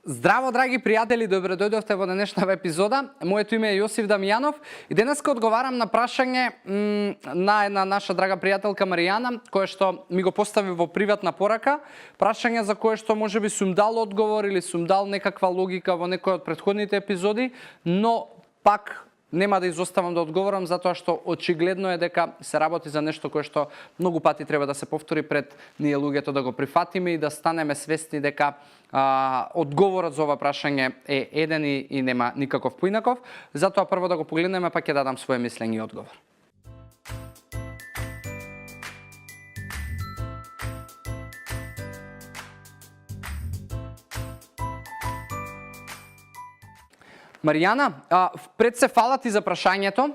Здраво, драги пријатели, добро дојдовте во денешната епизода. Моето име е Јосиф Дамјанов и денеска одговарам на прашање на една наша драга пријателка Маријана, која што ми го постави во приватна порака. Прашање за кое што можеби сум дал одговор или сум дал некаква логика во некој од претходните епизоди, но пак нема да изоставам да одговорам затоа што очигледно е дека се работи за нешто кое што многу пати треба да се повтори пред ние луѓето да го прифатиме и да станеме свесни дека одговорот за ова прашање е еден и нема никаков поинаков. Затоа прво да го погледнеме па ќе дадам своje мислење и одговор. Маријана, пред се фала ти за прашањето.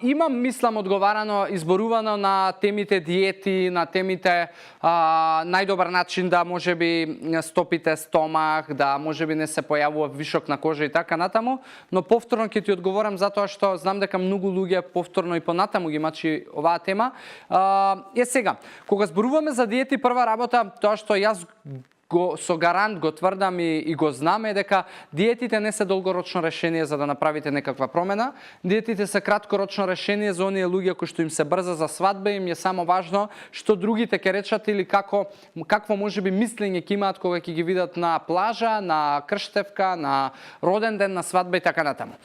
Имам, мислам, одговарано, изборувано на темите диети, на темите најдобар начин да можеби стопите стомах, да можеби не се појавува вишок на кожа и така натаму, но повторно ќе ти одговорам затоа што знам дека многу луѓе повторно и понатаму ги мачи оваа тема. Сега, кога зборуваме за диети, прва работа, тоа што јас со гарант го тврдам и го знаме дека диетите не се долгорочно решение за да направите некаква промена. Диетите се краткорочно решение за оние луѓе кои што им се брза за свадба, им е само важно што другите ќе речат или какво можеби мислење ќе имаат кога ќе ги видат на плажа, на крштевка, на роден ден, на свадба и така натаму.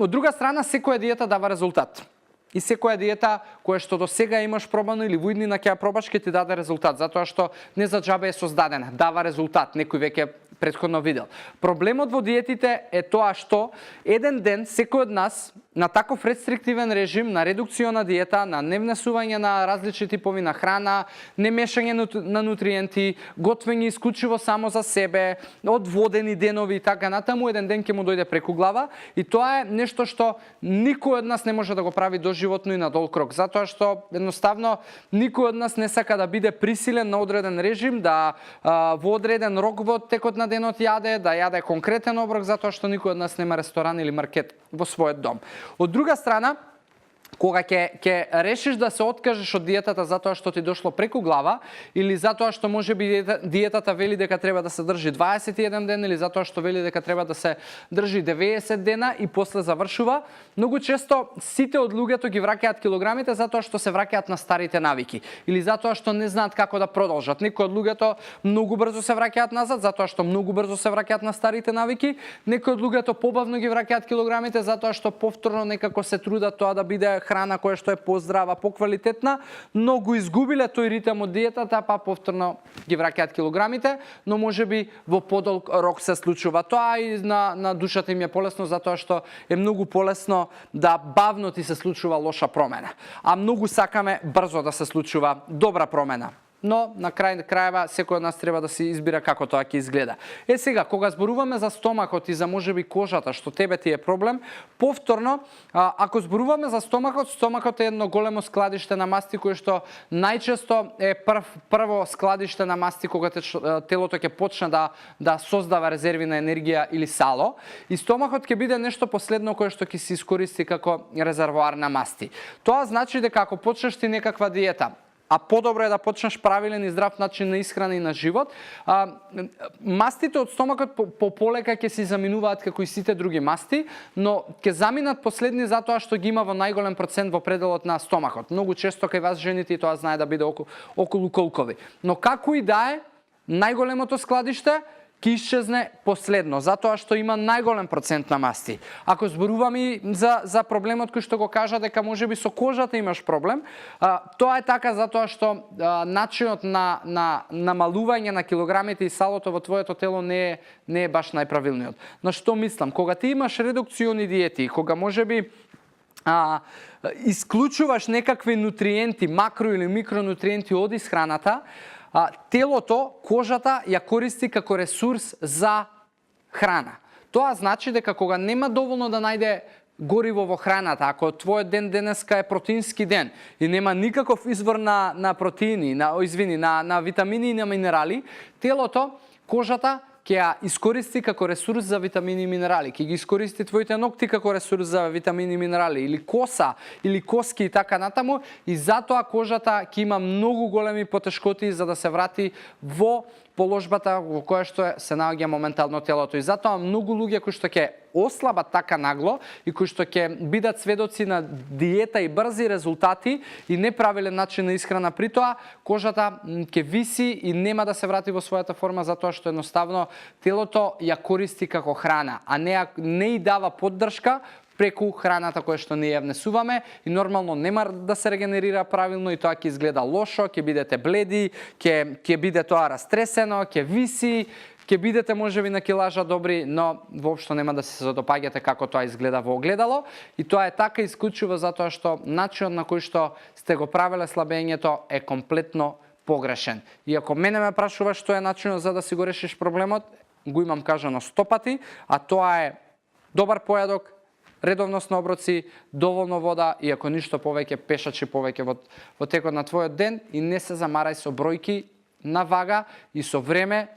Од друга страна, секоја диета дава резултат. И секоја диета која што до сега имаш пробано или во иднина ќе ја пробаш, ќе ти даде резултат, затоа што не за џабе е создадена, дава резултат, некој веќе претходно видел. Проблемот во диетите е тоа што еден ден секој од нас на таков рестриктивен режим, на редукциона диета, на невнесување на различни типови на храна, не мешање на нутриенти, готвење исклучиво само за себе, одводени денови и така натаму, еден ден ќе му дојде преку глава и тоа е нешто што никој од нас не може да го прави доживотно и на долг рок, затоа што едноставно никој од нас не сака да биде присилен на одреден режим, да во одреден рок во текот на денот јаде, да јаде конкретен оброк, затоа што никој од нас нема ресторан или маркет во својот дом. Од друга страна, кога ќе решиш да се откажеш од диетата затоа што ти дошло преку глава или затоа што можеби диетата вели дека треба да се држи 21 ден или затоа што вели дека треба да се држи 90 дена и после завршува, многу често сите од луѓето ги враќаат килограмите затоа што се враќаат на старите навики или затоа што не знаат како да продолжат. Некои од луѓето многу брзо се враќаат назад затоа што многу брзо се враќаат на старите навики, некои од луѓето побавно ги враќаат килограмите затоа што повторно некако се трудат тоа да биде храна која што е поздрава, поквалитетна, но го изгубиле тој ритам од диетата, па повторно ги враќаат килограмите, но можеби во подолг рок се случува тоа и на душата им е полесно затоа што е многу полесно да бавно ти се случува лоша промена, а многу сакаме брзо да се случува добра промена. Но на крајва секој од нас треба да се избира како тоа ќе изгледа. Сега, кога зборуваме за стомакот и за можеби кожата, што тебе ти е проблем, повторно, ако зборуваме за стомакот е едно големо складиште на масти кое што најчесто е прво складиште на масти кога телото ќе почне да создава резерви на енергија или сало, и стомакот ќе биде нешто последно кое што ќе се искористи како резервоар на масти. Тоа значи дека ако почнеш ти некаква диета, а подобро е да почнеш правилен и здрав начин на исхрана и на живот, мастите од стомакот полека ќе се заминуваат како и сите други масти, но ќе заминат последни затоа што ги има во најголем процент во пределот на стомакот. Многу често кај вас жените и тоа знае да биде околу колкови. Но како и да е, најголемото складиште ќе исчезне последно, затоа што има најголем процент на масти. Ако зборуваме за проблемот кој што го кажа дека можеби со кожата имаш проблем, тоа е така затоа што начинот на намалување на килограмите и салото во твоето тело не е баш најправилниот. На што мислам? Кога ти имаш редукциони диети, кога можеби исклучуваш некакви нутриенти, макро или микронутриенти од исхраната, телото, кожата ја користи како ресурс за храна. Тоа значи дека кога нема доволно да најде гориво во храната, ако твојот ден денеска е протеински ден и нема никаков извор на протеини, на витамини и на минерали, телото, кожата ќе ја искористи како ресурс за витамини и минерали, ќе ги искористи твоите ногти како ресурс за витамини и минерали, или коса, или коски и така натаму, и затоа кожата ќе има многу големи потешкоти за да се врати во положбата во која што се наоѓа моментално телото. И затоа многу луѓе кои што ќе ослабат така нагло и кои што ќе бидат сведоци на диета и брзи резултати и неправилен начин на исхрана, при тоа кожата ќе виси и нема да се врати во својата форма, затоа што едноставно телото ја користи како храна, а не и дава поддршка преку храната која што ние ја внесуваме, и нормално нема да се регенерира правилно и тоа ќе изгледа лошо, ќе бидете бледи, ќе биде тоа растресено, ќе виси, ќе бидете можеби на килажа добри, но воопшто нема да се задопаѓате како тоа изгледа во огледало. И тоа е така исклучиво затоа што начинот на кој што сте го правеле слабењето е комплетно погрешен. И ако мене ме прашуваш што е начинот за да си го решиш проблемот, го имам кажано 100 пати, а тоа е добар појадок, редовност на оброци, доволно вода и ако ништо повеќе, пешачи повеќе во текот на твојот ден, и не се замарај со бројки на вага, и со време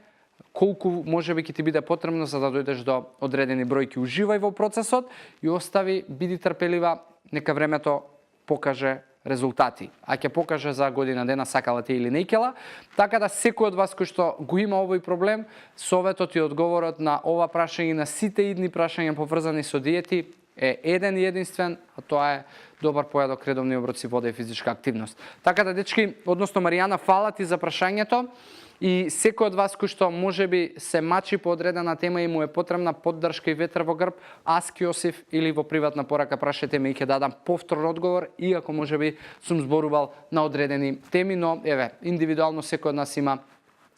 колку можеби ќе ти биде потребно за да дојдеш до одредени бројки. Уживај во процесот и остави, биди трпелива, нека времето покаже резултати. А ќе покаже за година дена сакала ти или не икела. Така да секој од вас кој што го има овој проблем, советот и одговорот на ова прашање и на сите идни прашања поврзани со диети е еден и единствен, а тоа е добар појадок, редовни оброци, вода и физичка активност. Така да, дечки, односно Маријана, фала ти за прашањето, и секој од вас кој што можеби се мачи по одредена тема и му е потребна поддршка и ветер во грб, Ask Јосиф или во приватна порака прашете ме и ќе дадам повторен одговор, иако можеби сум зборувал на одредени теми, но еве, индивидуално секој од нас има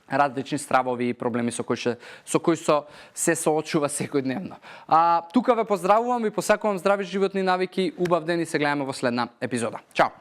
различни стравови и проблеми со кои се соочува секојдневно. Тука ве поздравувам и посакувам здрави животни навики, убав ден и се гледаме во следна епизода. Чао!